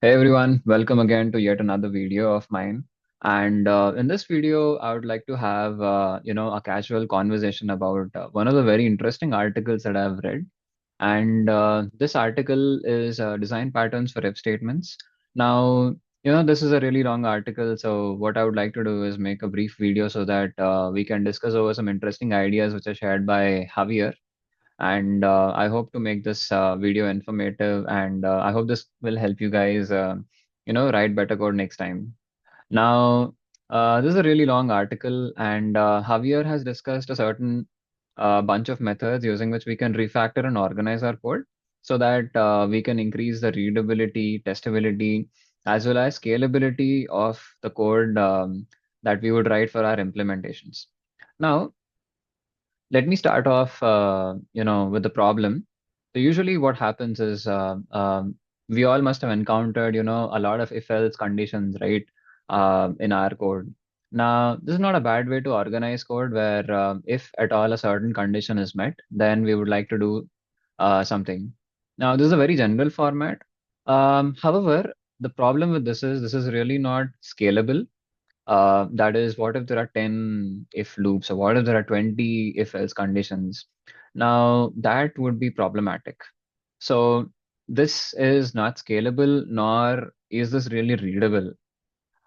Hey everyone, welcome again to yet another video of mine. And in this video, I would like to have a casual conversation about one of the very interesting articles that I've read. And this article is design patterns for if statements. Now, this is a really long article, so what I would like to do is make a brief video so that we can discuss over some interesting ideas which are shared by Javier. And I hope to make this video informative, and I hope this will help you guys, write better code next time. Now, this is a really long article, and Javier has discussed a certain bunch of methods using which we can refactor and organize our code so that we can increase the readability, testability, as well as scalability of the code that we would write for our implementations. Now, let me start off, with the problem. So usually what happens is we all must have encountered, a lot of if-else conditions, right, in our code. Now, this is not a bad way to organize code where if at all a certain condition is met, then we would like to do something. Now, this is a very general format. However, the problem with this is really not scalable. That is, what if there are 10 if loops, or what if there are 20 if else conditions? Now, that would be problematic. So, this is not scalable, nor is this really readable.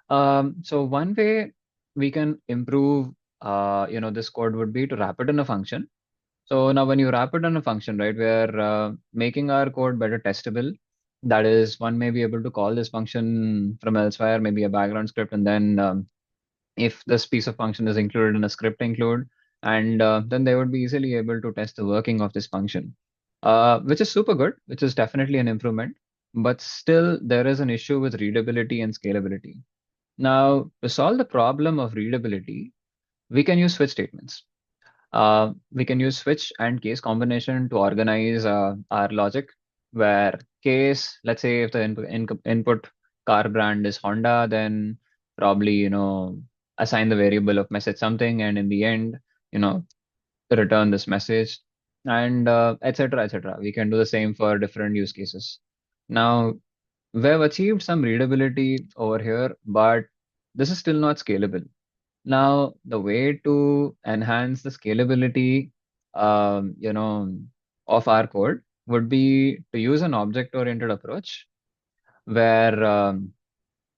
So, one way we can improve, this code would be to wrap it in a function. So now when you wrap it in a function, right, we're making our code better testable. That is, one may be able to call this function from elsewhere, maybe a background script, and then if this piece of function is included in a script include, and then they would be easily able to test the working of this function, which is super good, which is definitely an improvement. But still, there is an issue with readability and scalability. Now, to solve the problem of readability, we can use switch statements. We can use switch and case combination to organize our logic, where case, let's say if the input car brand is Honda, then probably, assign the variable of message something, and in the end, you know, return this message, and etc. etc. We can do the same for different use cases. Now, we've achieved some readability over here, but this is still not scalable. Now, the way to enhance the scalability, of our code would be to use an object-oriented approach where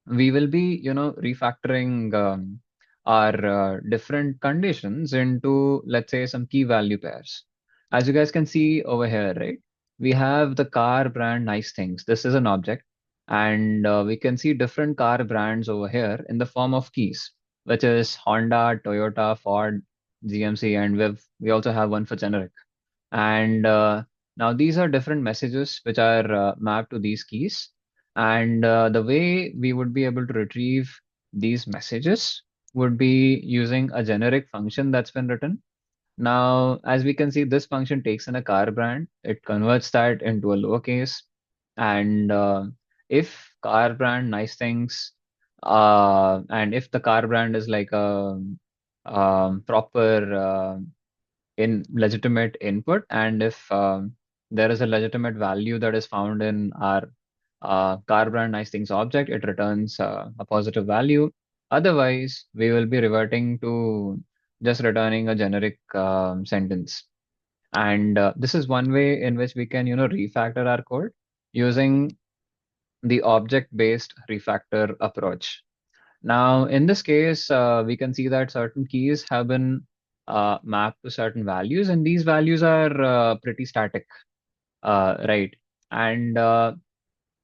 we will be, refactoring our different conditions into, let's say, some key value pairs. As you guys can see over here, right? We have the car brand Nice Things. This is an object, and we can see different car brands over here in the form of keys, which is Honda, Toyota, Ford, GMC, and we also have one for generic. And now these are different messages which are mapped to these keys. And the way we would be able to retrieve these messages would be using a generic function that's been written. Now, as we can see, this function takes in a car brand, it converts that into a lowercase. And if car brand Nice Things, and if the car brand is like a proper in legitimate input, and if there is a legitimate value that is found in our car brand Nice Things object, it returns a positive value. Otherwise, we will be reverting to just returning a generic sentence. And this is one way in which we can, refactor our code using the object-based refactor approach. Now, in this case, we can see that certain keys have been mapped to certain values, and these values are pretty static, right? And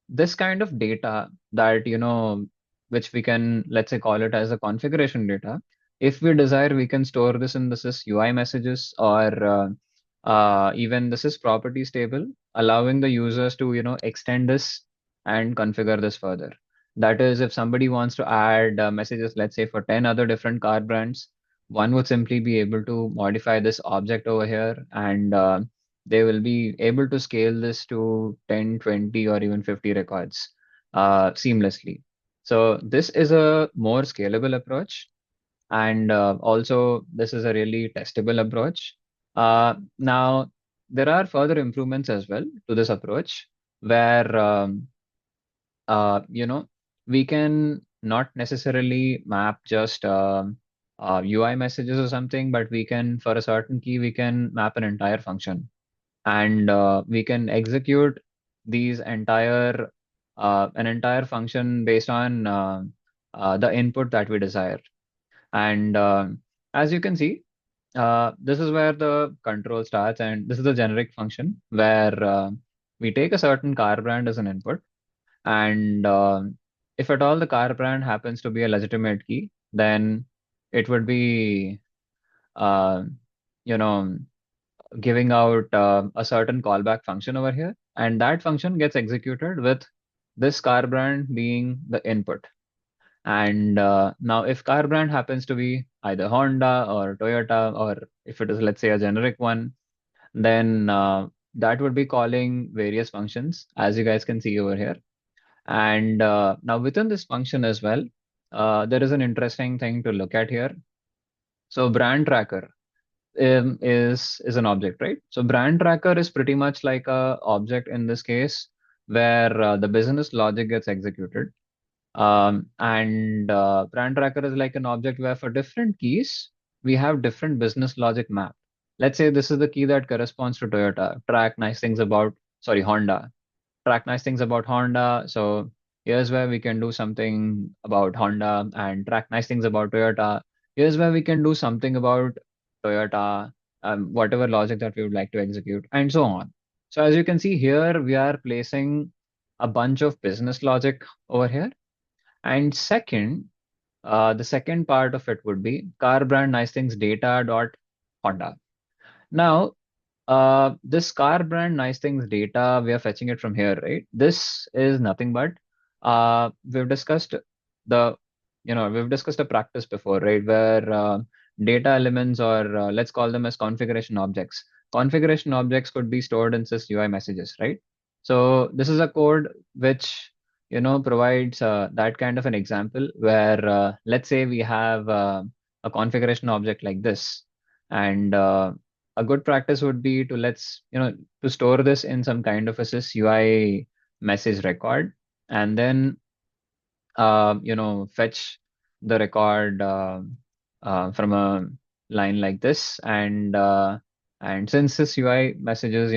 this kind of data that, which we can, let's say, call it as a configuration data. If we desire, we can store this in the sys UI messages, or even the sys properties table, allowing the users to, extend this and configure this further. That is, if somebody wants to add messages, let's say for 10 other different car brands, one would simply be able to modify this object over here, and they will be able to scale this to 10, 20, or even 50 records seamlessly. So this is a more scalable approach, and also this is a really testable approach. Now, there are further improvements as well to this approach, where you know, we can not necessarily map just UI messages or something, but we can, for a certain key, we can map an entire function, and we can execute these entire an entire function based on the input that we desire. And as you can see, this is where the control starts, and this is the generic function where we take a certain car brand as an input, and if at all the car brand happens to be a legitimate key, then it would be, uh, you know, giving out a certain callback function over here, and that function gets executed with this car brand being the input. And now, if car brand happens to be either Honda or Toyota, or if it is, let's say, a generic one, then that would be calling various functions, as you guys can see over here. And now, within this function as well, there is an interesting thing to look at here. So, brand tracker is an object, right? So brand tracker is pretty much like a object in this case, where the business logic gets executed. And brand tracker is like an object where for different keys we have different business logic map. Let's say this is the key that corresponds to Toyota. Track nice things about, sorry, Honda. Track nice things about Honda. So here's where we can do something about Honda, and track nice things about Toyota. Here's where we can do something about Toyota, whatever logic that we would like to execute, and so on. So as you can see here, we are placing a bunch of business logic over here. And second, the second part of it would be car brand nice things data dot Honda. Now, this car brand nice things data, we are fetching it from here, right? This is nothing but we've discussed the, we've discussed a practice before, right? Where data elements, or let's call them as configuration objects. Configuration objects could be stored in sys UI messages, right? So this is a code which, provides that kind of an example where, let's say we have a configuration object like this, and a good practice would be to to store this in some kind of a sys UI message record, and then fetch the record from a line like this. And since this UI messages,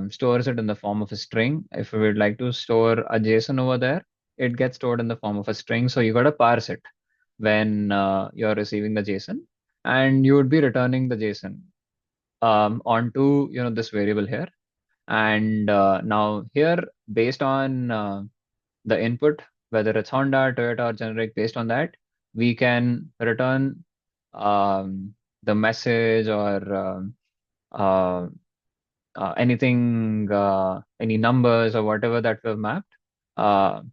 stores it in the form of a string, if we would like to store a JSON over there, it gets stored in the form of a string. So you got to parse it when you're receiving the JSON, and you would be returning the JSON onto this variable here. And now here, based on the input, whether it's Honda, Toyota, or generic, based on that, we can return the message, or uh, anything, any numbers or whatever that we've mapped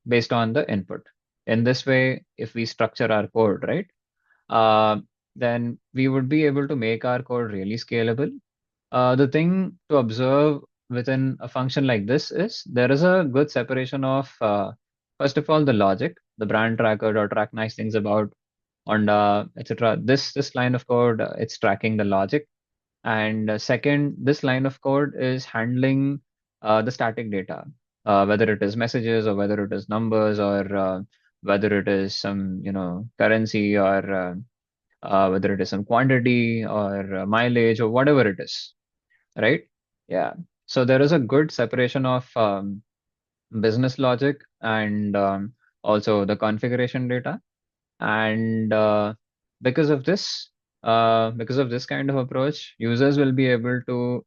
based on the input. In this way, if we structure our code, right, uh, then we would be able to make our code really scalable. The thing to observe within a function like this is there is a good separation of, first of all, the logic, the brand tracker or track nice things about Honda, etc. This line of code, it's tracking the logic. And second, this line of code is handling the static data, whether it is messages or whether it is numbers, or whether it is some, currency, or whether it is some quantity, or mileage, or whatever it is, right? Yeah. So there is a good separation of business logic and also the configuration data. And because of this kind of approach, users will be able to,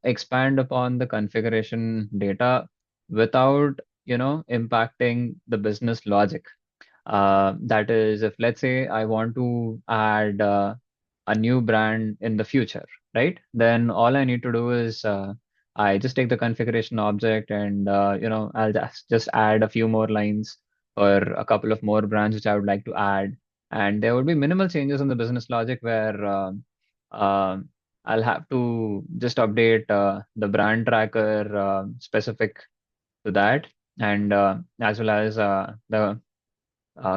expand upon the configuration data without, impacting the business logic. That is, if let's say I want to add a new brand in the future, right? Then all I need to do is I just take the configuration object, and I'll just add a few more lines or a couple of more brands which I would like to add, and there would be minimal changes in the business logic where I'll have to just update the brand tracker specific to that, and as well as the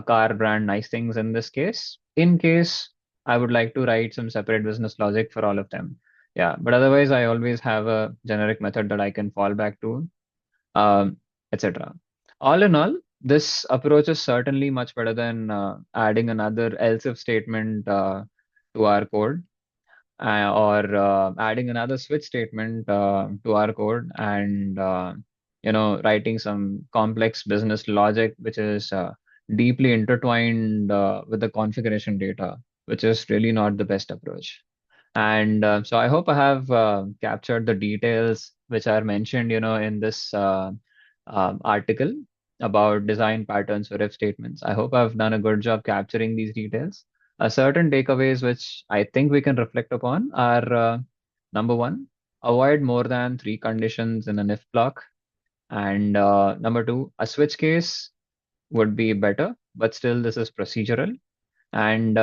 car brand nice things in this case, in case I would like to write some separate business logic for all of them. Yeah, but otherwise I always have a generic method that I can fall back to, etc. All in all, this approach is certainly much better than adding another else if statement to our code, or adding another switch statement to our code, and writing some complex business logic which is deeply intertwined with the configuration data, which is really not the best approach. And so I hope I have captured the details which are mentioned, in this article about design patterns for if statements. I hope I've done a good job capturing these details. Certain takeaways which I think we can reflect upon are number one, avoid more than three conditions in an if block. And number two, a switch case would be better, but still this is procedural. And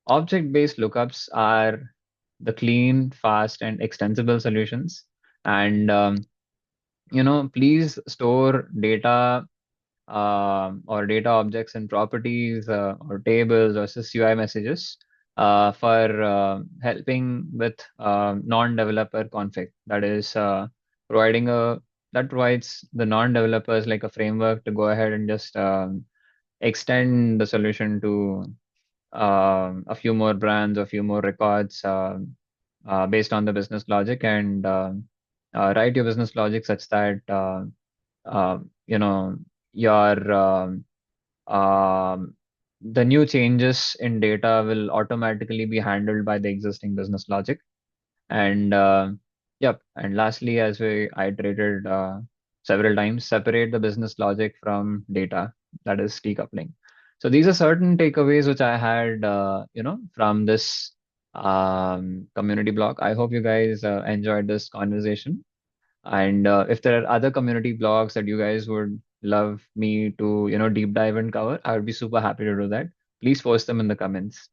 object-based lookups are the clean, fast, and extensible solutions. And please store data or data objects and properties or tables or sysui messages for helping with non-developer config. That is providing a that provides the non-developers like a framework to go ahead and just extend the solution to a few more brands, a few more records based on the business logic, and write your business logic such that uh, you know your the new changes in data will automatically be handled by the existing business logic. And yep, and lastly, as we iterated several times, separate the business logic from data. That is decoupling. So these are certain takeaways which I had, from this community blog. I hope you guys enjoyed this conversation. And if there are other community blogs that you guys would love me to, deep dive and cover, I would be super happy to do that. Please post them in the comments.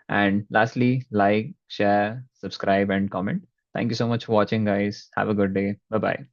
And lastly, like, share, subscribe, and comment. Thank you so much for watching, guys. Have a good day. Bye bye.